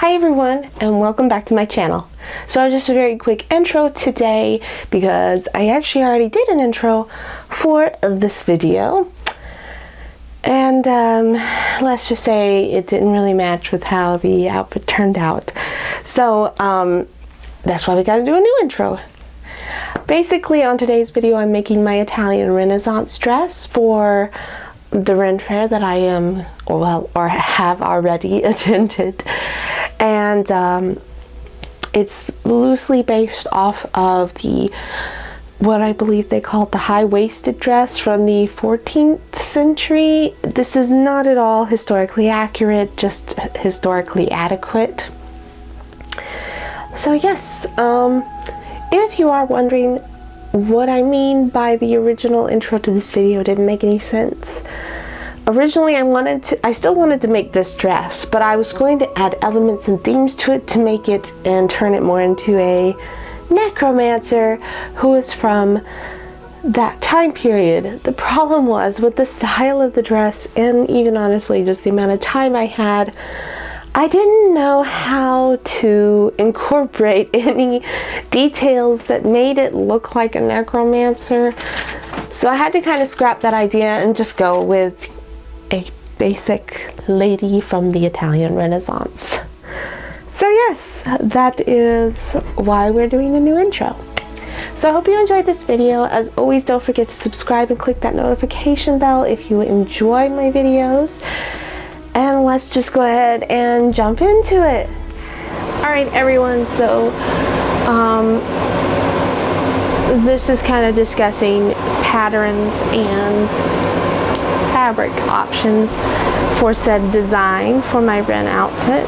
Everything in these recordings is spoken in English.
Hi everyone, and welcome back to my channel. So just a very quick intro today because I actually already did an intro for this video, and let's just say it didn't really match with how the outfit turned out. So that's why we gotta do a new intro. Basically, on today's video I'm making my Italian Renaissance dress for the Ren Fair that I am, or have already attended. And it's loosely based off of what I believe they called the high-waisted dress from the 14th century. This is not at all historically accurate, just historically adequate. So yes, if you are wondering what I mean by the original intro to this video didn't make any sense. Originally I still wanted to make this dress, but I was going to add elements and themes to it to make it and turn it more into a necromancer who is from that time period. The problem was with the style of the dress, and even honestly just the amount of time I had, I didn't know how to incorporate any details that made it look like a necromancer. So I had to kind of scrap that idea and just go with a basic lady from the Italian Renaissance. So yes, that is why we're doing a new intro. So I hope you enjoyed this video. As always, don't forget to subscribe and click that notification bell if you enjoy my videos. And let's just go ahead and jump into it. Alright everyone, so this is kind of discussing patterns and fabric options for said design for my Ren outfit.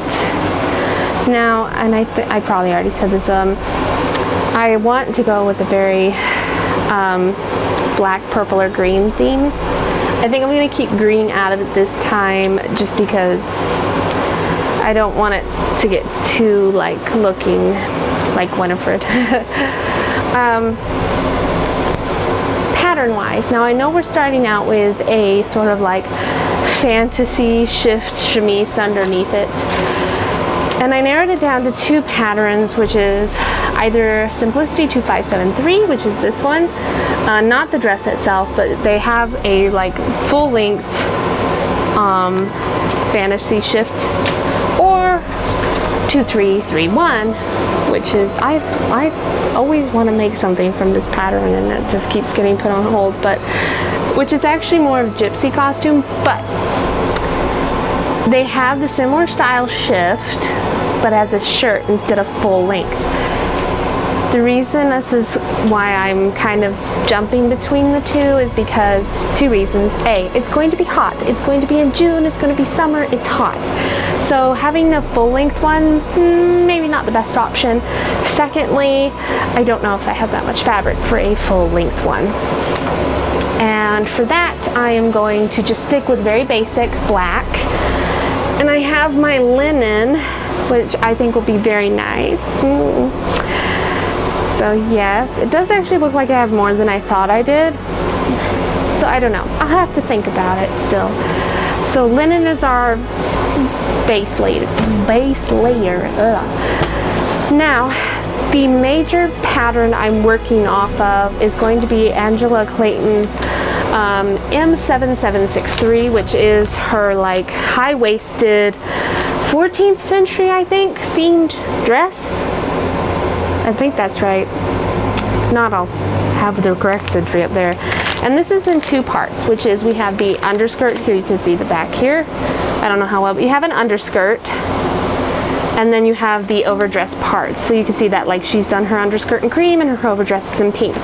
Now, and I probably already said this, I want to go with a very black, purple, or green theme. I think I'm going to keep green out of it this time just because I don't want it to get too like looking like Winifred. Pattern wise, now I know we're starting out with a sort of like fantasy shift chemise underneath it, and I narrowed it down to two patterns, which is either Simplicity 2573, which is this one, not the dress itself, but they have a like full length fantasy shift, or 2331, which is I always want to make something from this pattern and it just keeps getting put on hold, but which is actually more of a gypsy costume, but they have the similar style shift but as a shirt instead of full length. The reason this is why I'm kind of jumping between the two is because two reasons. A, it's going to be hot. It's going to be in June, it's going to be summer, it's hot. So having a full length one, maybe not the best option. Secondly, I don't know if I have that much fabric for a full length one. And for that, I am going to just stick with very basic black. And I have my linen, which I think will be very nice. So yes, it does actually look like I have more than I thought I did. So I don't know. I'll have to think about it still. So linen is our base layer. Ugh. Now, the major pattern I'm working off of is going to be Angela Clayton's M7763, which is her like high-waisted 14th century, I think, themed dress. I think that's right. If not, I'll have the correct century up there. And this is in two parts, which is we have the underskirt. Here you can see the back here. I don't know how well, but you have an underskirt. And then you have the overdress part. So you can see that like she's done her underskirt in cream and her overdress is in pink.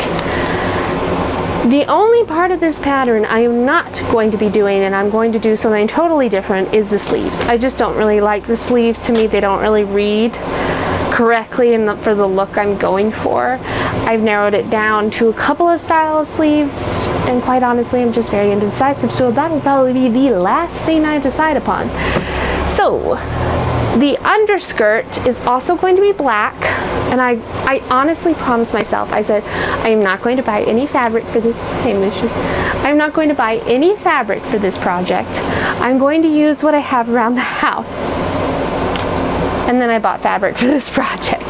The only part of this pattern I am not going to be doing, and I'm going to do something totally different, is the sleeves. I just don't really like the sleeves. To me, they don't really read correctly for the look I'm going for. I've narrowed it down to a couple of style of sleeves, and quite honestly I'm just very indecisive, so that'll probably be the last thing I decide upon. So the underskirt is also going to be black, and I honestly promised myself, I said I am not going to buy any fabric for this. Hey Mushu, I'm not going to buy any fabric for this project. I'm going to use what I have around the house. and then I bought fabric for this project.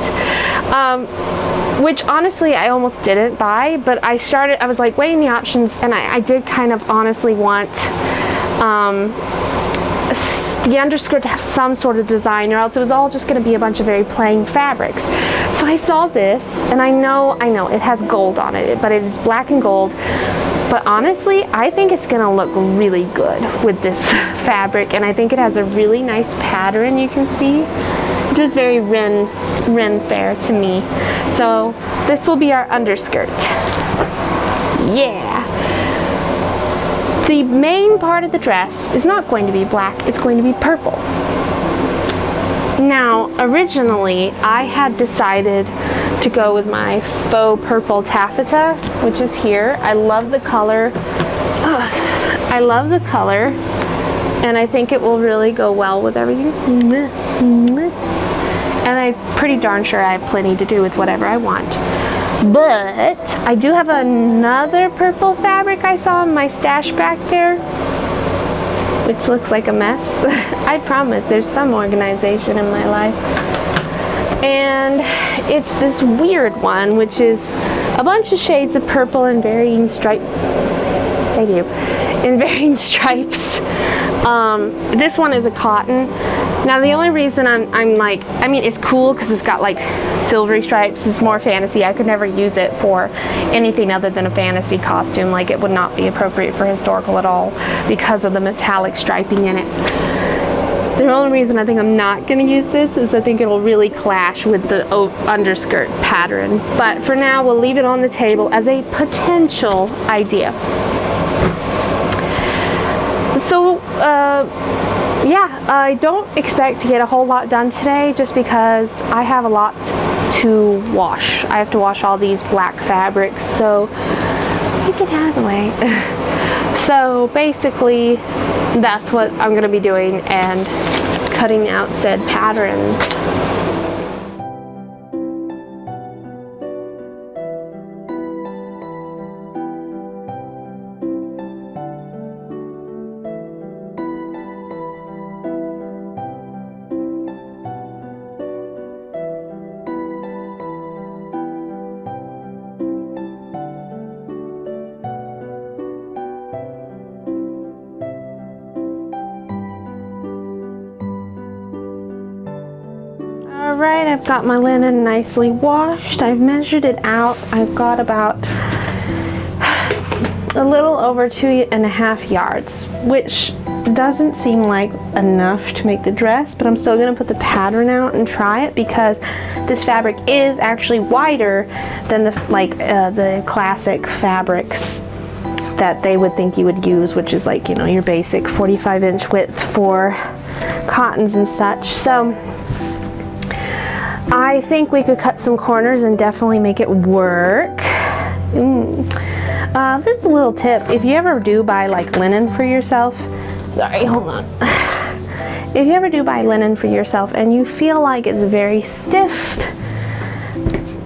Which honestly I almost didn't buy, but I was like weighing the options, and I did kind of honestly want the underskirt to have some sort of design, or else it was all just going to be a bunch of very plain fabrics. So I saw this, and I know it has gold on it, but it is black and gold. But honestly, I think it's going to look really good with this fabric, and I think it has a really nice pattern, you can see. It is very Ren Faire to me. So this will be our underskirt. Yeah. The main part of the dress is not going to be black, it's going to be purple. Now, originally, I had decided to go with my faux purple taffeta, which is here. I love the color. I love the color, and I think it will really go well with everything. And I'm pretty darn sure I have plenty to do with whatever I want. But I do have another purple fabric I saw in my stash back there, which looks like a mess. I promise there's some organization in my life. And it's this weird one, which is a bunch of shades of purple in varying stripes. Thank you. In varying stripes. This one is a cotton. Now the only reason I'm like, I mean, it's cool because it's got like silvery stripes. It's more fantasy. I could never use it for anything other than a fantasy costume. Like, it would not be appropriate for historical at all because of the metallic striping in it. The only reason I think I'm not going to use this is I think it'll really clash with the underskirt pattern. But for now, we'll leave it on the table as a potential idea. So, yeah, I don't expect to get a whole lot done today just because I have a lot to wash. I have to wash all these black fabrics, so get out of the way. So basically, that's what I'm going to be doing, and cutting out said patterns. Alright, I've got my linen nicely washed. I've measured it out. I've got about a little over 2.5 yards, which doesn't seem like enough to make the dress, but I'm still going to put the pattern out and try it because this fabric is actually wider than the classic fabrics that they would think you would use, which is like, you know, your basic 45-inch width for cottons and such. So I think we could cut some corners and definitely make it work. This is a little tip. If you ever do buy like linen for yourself, sorry, hold on. If you ever do buy linen for yourself and you feel like it's very stiff,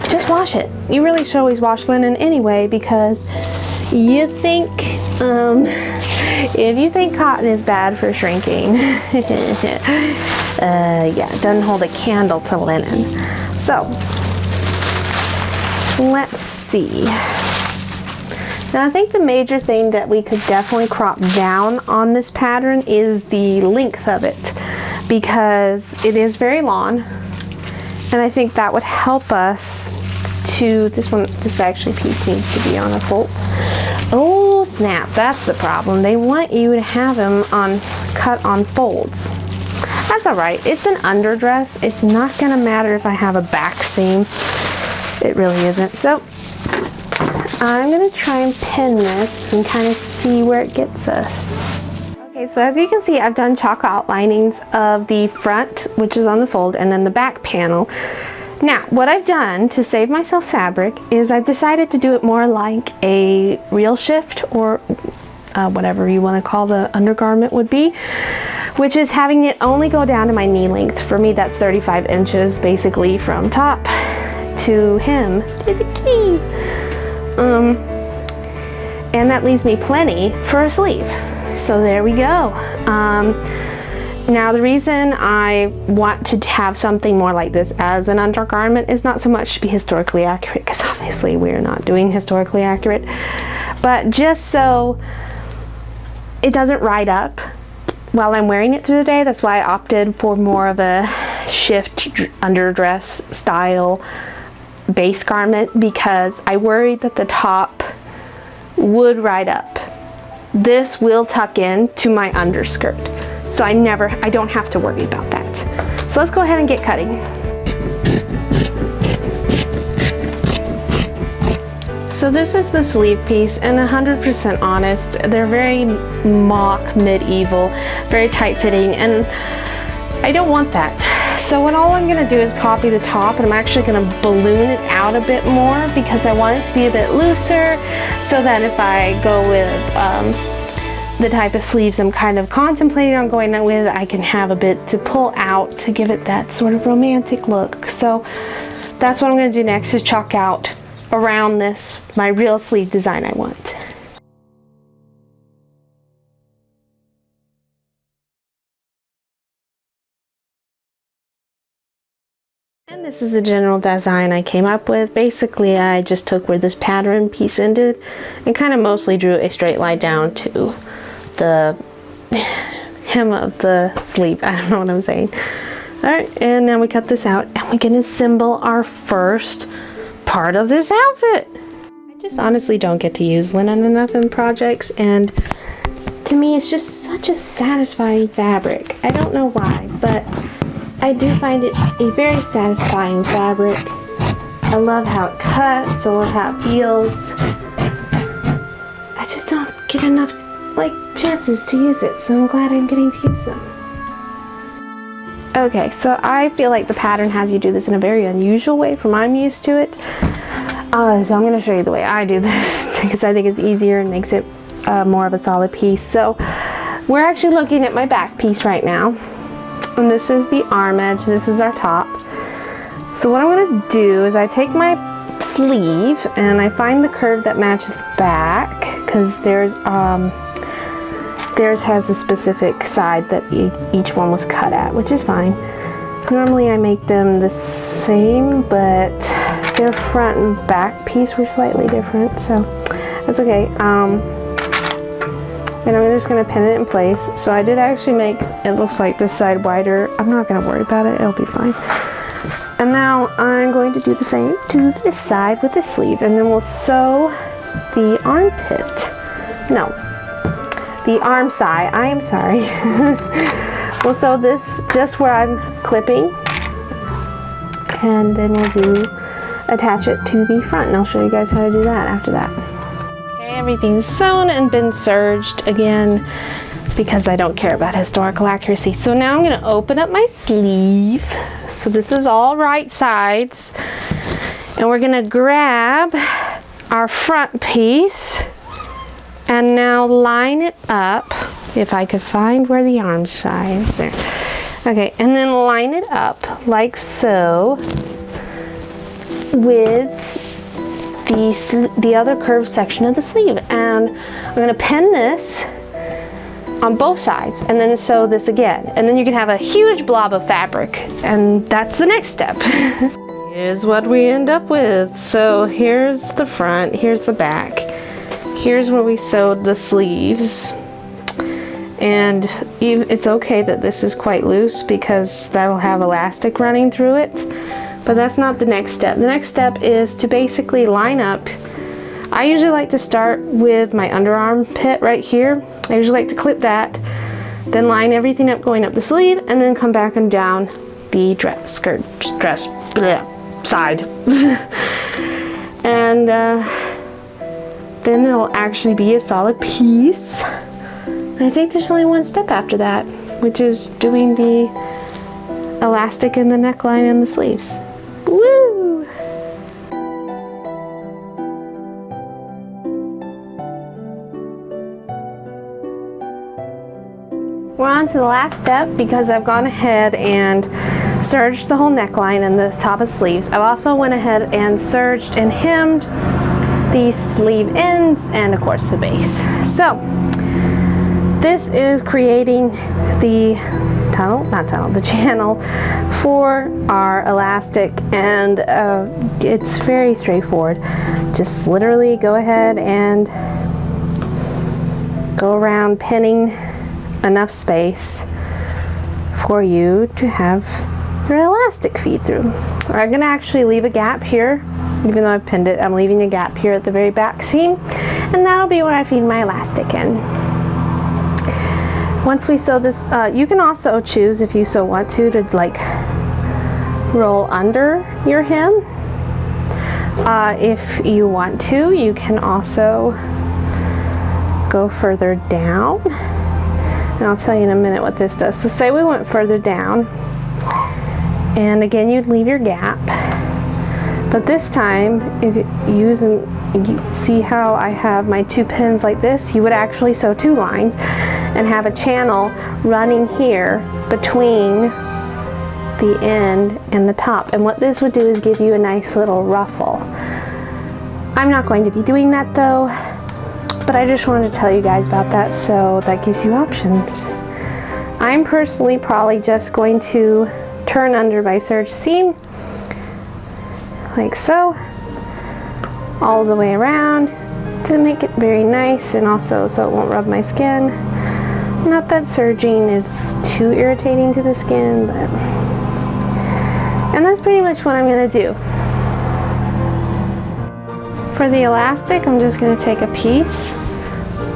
just wash it. You really should always wash linen anyway, because you think, if you think cotton is bad for shrinking, yeah, it doesn't hold a candle to linen. So, let's see. Now I think the major thing that we could definitely crop down on this pattern is the length of it, because it is very long, and I think that would help us to, this actually piece needs to be on a fold. Oh snap, that's the problem. They want you to have them cut on folds. That's alright, it's an underdress. It's not gonna matter if I have a back seam. It really isn't. So I'm gonna try and pin this and kind of see where it gets us. Okay, so as you can see, I've done chalk outlinings of the front, which is on the fold, and then the back panel. Now, what I've done to save myself fabric is I've decided to do it more like a reel shift, or whatever you want to call the undergarment would be, which is having it only go down to my knee length. For me, that's 35 inches, basically from top to hem. There's a key. And that leaves me plenty for a sleeve. So there we go. Now the reason I want to have something more like this as an undergarment is not so much to be historically accurate, because obviously we're not doing historically accurate, but just so it doesn't ride up while I'm wearing it through the day. That's why I opted for more of a shift underdress style base garment, because I worried that the top would ride up. This will tuck in to my underskirt, so I don't have to worry about that. So let's go ahead and get cutting. So this is the sleeve piece, and 100% honest, they're very mock medieval, very tight fitting, and I don't want that. So all I'm gonna do is copy the top, and I'm actually gonna balloon it out a bit more because I want it to be a bit looser, so that if I go with the type of sleeves I'm kind of contemplating on going with, I can have a bit to pull out to give it that sort of romantic look. So that's what I'm gonna do next, is chalk out around this my real sleeve design I want. And this is the general design I came up with. Basically, I just took where this pattern piece ended and kind of mostly drew a straight line down to the hem of the sleeve. I don't know what I'm saying. Alright, and now we cut this out and we can assemble our first part of this outfit. I just honestly don't get to use linen enough in projects, and to me it's just such a satisfying fabric. I don't know why, but I do find it a very satisfying fabric. I love how it cuts, I love how it feels. I just don't get enough chances to use it, so I'm glad I'm getting to use them. Okay, so I feel like the pattern has you do this in a very unusual way from I'm used to it. So I'm going to show you the way I do this because I think it's easier and makes it more of a solid piece. So we're actually looking at my back piece right now. And this is the arm edge, this is our top. So what I'm going to do is I take my sleeve and I find the curve that matches the back, because theirs has a specific side that each one was cut at, which is fine. Normally I make them the same, but their front and back piece were slightly different, so that's okay. And I'm just going to pin it in place. So I did actually make, it looks like this side wider. I'm not going to worry about it, it'll be fine. And now I'm going to do the same to this side with the sleeve, and then we'll sew the armpit. No, the arm side, I am sorry. We'll sew this just where I'm clipping, and then we'll attach it to the front, and I'll show you guys how to do that after that. Okay, everything's sewn and been serged again because I don't care about historical accuracy. So now I'm going to open up my sleeve. So this is all right sides, and we're going to grab our front piece and now line it up, if I could find where the arm side is there. Okay, and then line it up like so with the other curved section of the sleeve. And I'm going to pin this on both sides and then sew this again. And then you can have a huge blob of fabric, and that's the next step. Here's what we end up with. So here's the front, here's the back. Here's where we sewed the sleeves. And it's okay that this is quite loose because that'll have elastic running through it. But that's not the next step. The next step is to basically line up. I usually like to start with my underarm pit right here. I usually like to clip that, then line everything up going up the sleeve, and then come back and down the side. And then it'll actually be a solid piece. And I think there's only one step after that, which is doing the elastic in the neckline and the sleeves. Woo! We're on to the last step because I've gone ahead and serged the whole neckline and the top of the sleeves. I've also went ahead and serged and hemmed the sleeve ends and of course the base. So this is creating the the channel for our elastic, and it's very straightforward. Just literally go ahead and go around pinning enough space for you to have your elastic feed through. I'm gonna actually leave a gap here. Even though I've pinned it, I'm leaving a gap here at the very back seam, and that'll be where I feed my elastic in. Once we sew this, you can also choose, if you so want to like roll under your hem. If you want to, you can also go further down, and I'll tell you in a minute what this does. So say we went further down, and again you'd leave your gap, but this time if you use them, you see how I have my 2 pins like this, you would actually sew 2 lines and have a channel running here between the end and the top, and what this would do is give you a nice little ruffle. I'm not going to be doing that though, but I just wanted to tell you guys about that, so that gives you options. I'm personally probably just going to turn under my serge seam like so, all the way around to make it very nice, and also so it won't rub my skin. Not that serging is too irritating to the skin, but, and that's pretty much what I'm gonna do. For the elastic, I'm just gonna take a piece,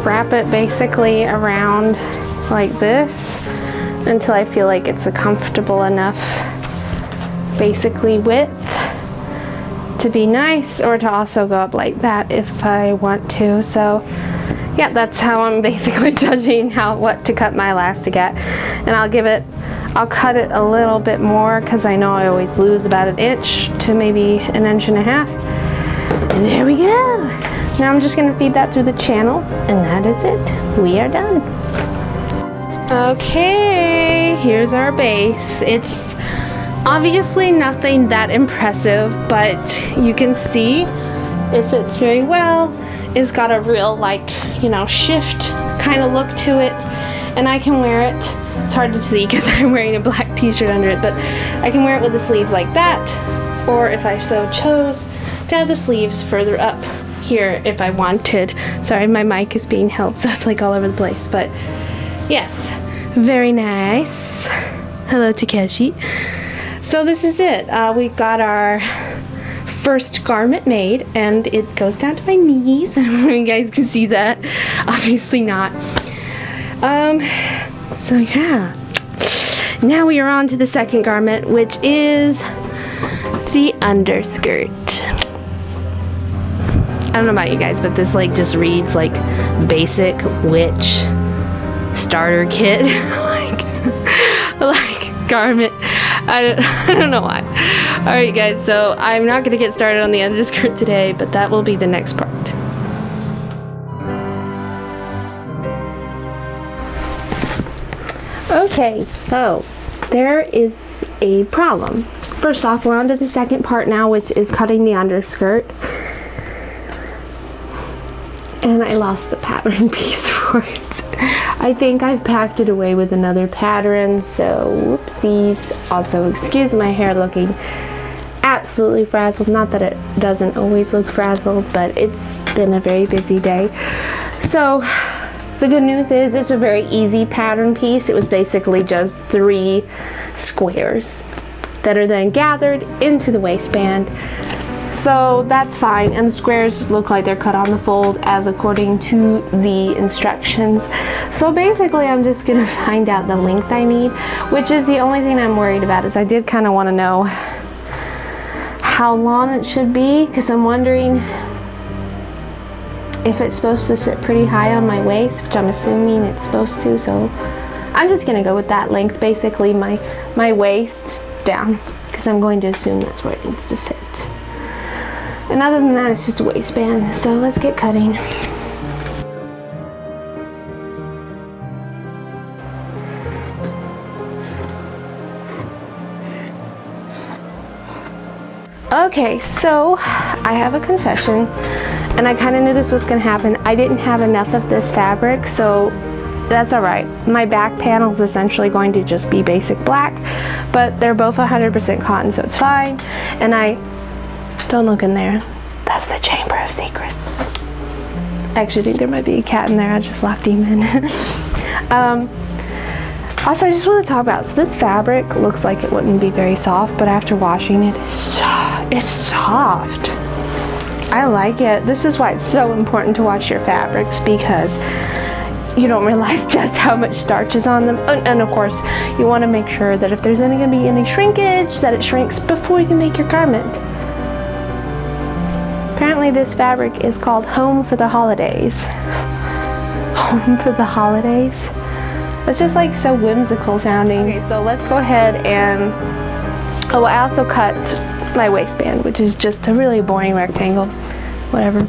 wrap it basically around like this until I feel like it's a comfortable enough basically width to be nice, or to also go up like that if I want to. So yeah, that's how I'm basically judging what to cut my elastic at. And I'll cut it a little bit more because I know I always lose about 1 inch to maybe 1.5 inches. And there we go. Now I'm just gonna feed that through the channel, and that is it. We are done. Okay, here's our base. It's obviously nothing that impressive, but you can see it fits very well. It's got a real, like, you know, shift kind of look to it, and I can wear it. It's hard to see because I'm wearing a black t-shirt under it, but I can wear it with the sleeves like that, or if I so chose to have the sleeves further up here if I wanted. Sorry, my mic is being held, so it's like all over the place, but yes, very nice. Hello, Takeshi. So this is it. We got our first garment made, and it goes down to my knees. I don't know if you guys can see that. Obviously not. So yeah. Now we are on to the second garment, which is the underskirt. I don't know about you guys, but this like just reads like basic witch starter kit. like garment. I don't know why. Alright guys, so I'm not going to get started on the underskirt today, but that will be the next part. Okay, so there is a problem. First off, we're on to the second part now, which is cutting the underskirt. And I lost the pattern piece for it. I think I've packed it away with another pattern, so whoopsies. Also, excuse my hair looking absolutely frazzled. Not that it doesn't always look frazzled, but it's been a very busy day. So the good news is it's a very easy pattern piece. It was basically just 3 squares that are then gathered into the waistband. So that's fine, and the squares look like they're cut on the fold as according to the instructions. So basically I'm just gonna find out the length I need, which is the only thing I'm worried about. Is I did kind of want to know how long it should be, because I'm wondering if it's supposed to sit pretty high on my waist, which I'm assuming it's supposed to, so I'm just gonna go with that length, basically my waist down, because I'm going to assume that's where it needs to sit. And other than that, it's just a waistband. So let's get cutting. Okay, so I have a confession, and I kind of knew this was going to happen. I didn't have enough of this fabric, so that's all right. My back panel is essentially going to just be basic black, but they're both 100% cotton, so it's fine. And don't look in there. That's the Chamber of Secrets. I actually think there might be a cat in there. I just locked him in. Also, I just want to talk about, so this fabric looks like it wouldn't be very soft, but after washing it, it's soft. I like it. This is why it's so important to wash your fabrics, because you don't realize just how much starch is on them. And of course, you want to make sure that if there's going to be any shrinkage, that it shrinks before you make your garment. Apparently this fabric is called Home for the Holidays. Home for the Holidays? It's just like so whimsical sounding. Okay, so let's go ahead and, oh, I also cut my waistband, which is just a really boring rectangle. Whatever.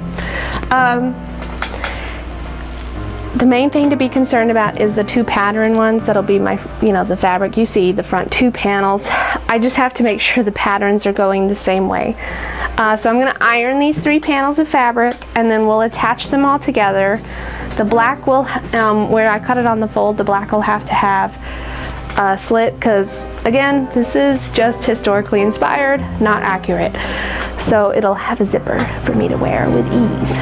The main thing to be concerned about is the two pattern ones. That'll be my, the fabric you see, the front two panels. I just have to make sure the patterns are going the same way. So I'm going to iron these three panels of fabric, and then we'll attach them all together. The black will, where I cut it on the fold, the black will have to have a slit, because again, this is just historically inspired, not accurate. So it'll have a zipper for me to wear with ease.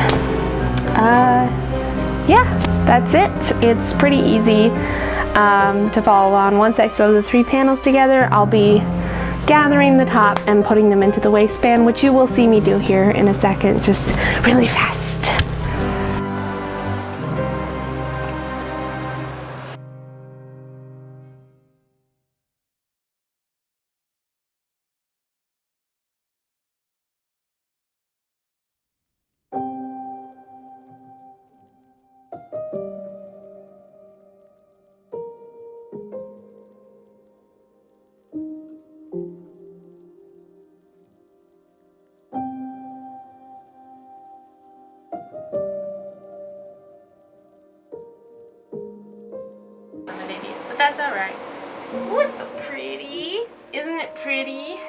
Yeah, that's it. It's pretty easy to follow on. Once I sew the three panels together, I'll be gathering the top and putting them into the waistband, which you will see me do here in a second, just really fast. I'm an idiot, but that's alright. Ooh, it's so pretty. Isn't it pretty?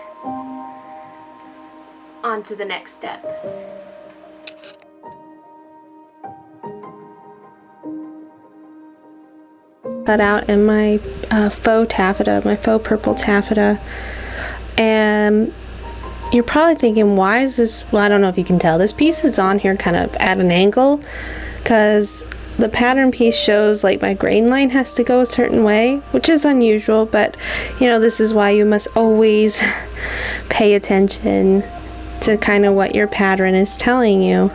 On to the next step. Cut out in my faux taffeta, my faux purple taffeta. And you're probably thinking, why is this, well, I don't know if you can tell, this piece is on here kind of at an angle, because the pattern piece shows like my grain line has to go a certain way, which is unusual, but this is why you must always pay attention to kind of what your pattern is telling you.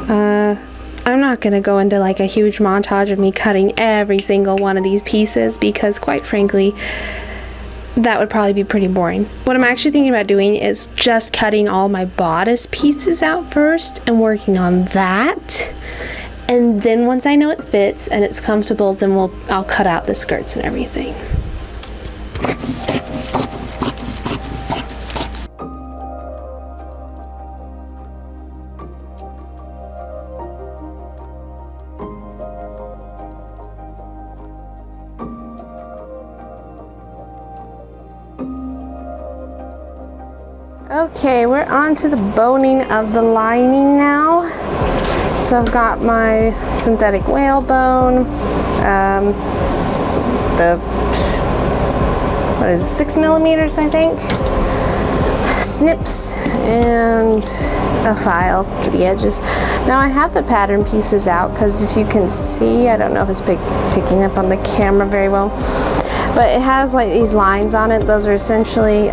I'm not going to go into like a huge montage of me cutting every single one of these pieces, because quite frankly, that would probably be pretty boring. What I'm actually thinking about doing is just cutting all my bodice pieces out first and working on that. And then once I know it fits and it's comfortable, then I'll cut out the skirts and everything. Okay, we're on to the boning of the lining now. So I've got my synthetic whalebone, what is it, 6 millimeters, I think, snips, and a file to the edges. Now I have the pattern pieces out, because if you can see, I don't know if it's picking up on the camera very well, but it has like these lines on it. Those are essentially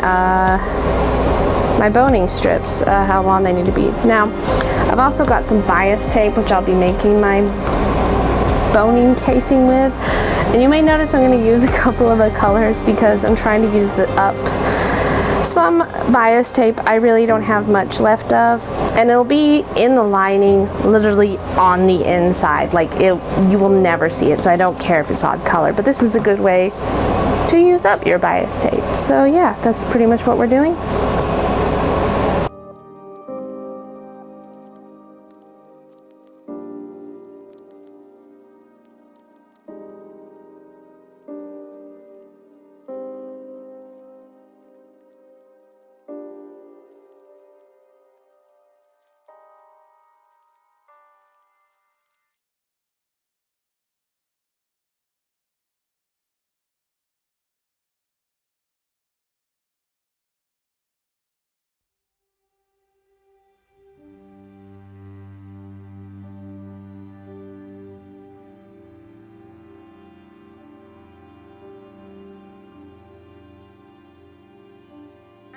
my boning strips, how long they need to be. Now, I've also got some bias tape, which I'll be making my boning casing with. And you may notice I'm going to use a couple of the colors, because I'm trying to use some bias tape I really don't have much left of. And it'll be in the lining, literally on the inside. Like, you will never see it, so I don't care if it's odd color. But this is a good way to use up your bias tape. So yeah, that's pretty much what we're doing.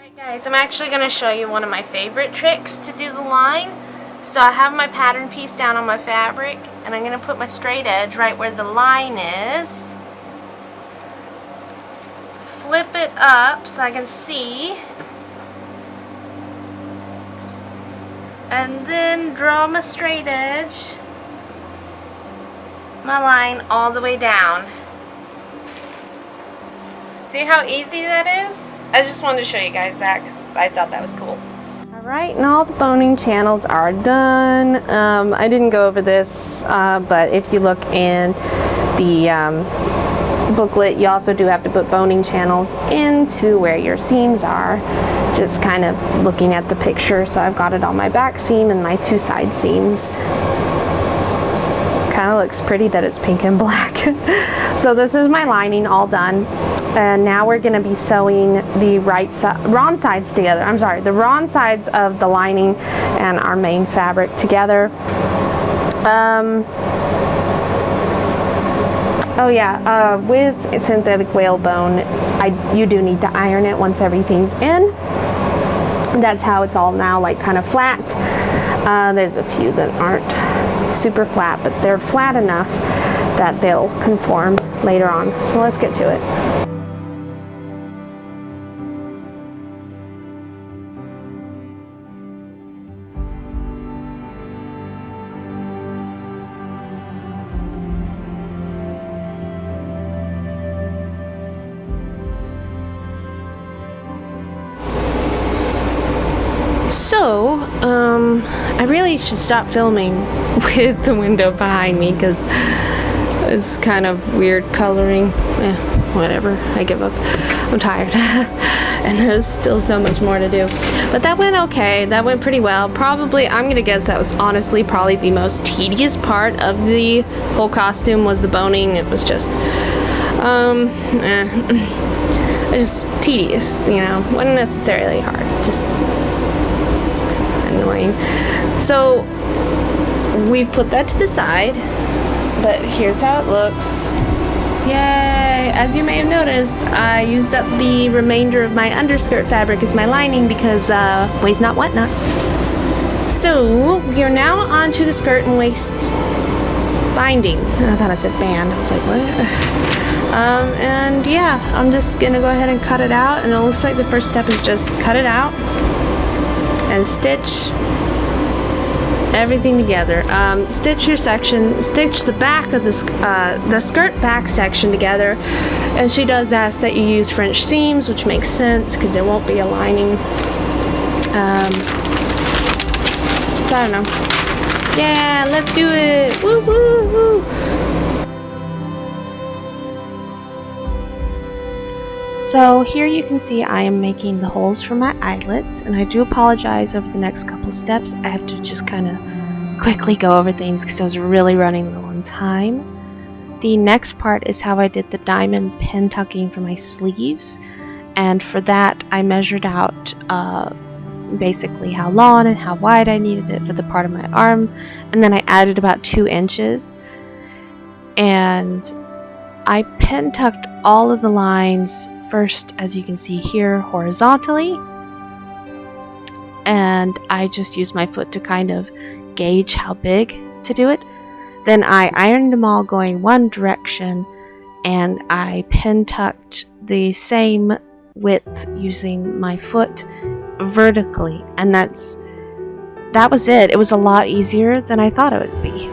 Alright guys, I'm actually going to show you one of my favorite tricks to do the line. So I have my pattern piece down on my fabric, and I'm going to put my straight edge right where the line is. Flip it up so I can see. And then draw my straight edge, my line all the way down. See how easy that is? I just wanted to show you guys that because I thought that was cool. Alright, and all the boning channels are done. I didn't go over this, but if you look in the booklet, you also do have to put boning channels into where your seams are. Just kind of looking at the picture, so I've got it on my back seam and my two side seams. Kind of looks pretty that it's pink and black. So this is my lining all done. And now we're going to be sewing the wrong sides together. I'm sorry, the wrong sides of the lining and our main fabric together. Oh yeah, with synthetic whalebone, you do need to iron it once everything's in. That's how it's all now like kind of flat. There's a few that aren't super flat, but they're flat enough that they'll conform later on. So let's get to it. So, I really should stop filming with the window behind me because it's kind of weird coloring. Whatever, I give up. I'm tired. And there's still so much more to do. But that went okay. That went pretty well. Probably, I'm going to guess that was honestly probably the most tedious part of the whole costume was the boning. It was just, it's just tedious, you know. Wasn't necessarily hard. Just annoying. So we've put that to the side, but here's how it looks. Yay! As you may have noticed, I used up the remainder of my underskirt fabric as my lining because waste not, want not. So we are now onto the skirt and waist binding. I thought I said band. I was like, what? And yeah, I'm just gonna go ahead and cut it out, and it looks like the first step is just cut it out and stitch everything together. Stitch your section, stitch the back of the skirt back section together, and she does ask that you use French seams, which makes sense because there won't be a lining. So I don't know. Yeah, let's do it! Woo woo woo! So here you can see I am making the holes for my eyelets, and I do apologize over the next couple steps. I have to just kind of quickly go over things because I was really running low on time. The next part is how I did the diamond pin tucking for my sleeves, and for that I measured out basically how long and how wide I needed it for the part of my arm, and then I added about 2 inches, and I pin tucked all of the lines first, as you can see here, horizontally, and I just used my foot to kind of gauge how big to do it. Then I ironed them all going one direction, and I pin tucked the same width using my foot vertically, and that was it. It was a lot easier than I thought it would be.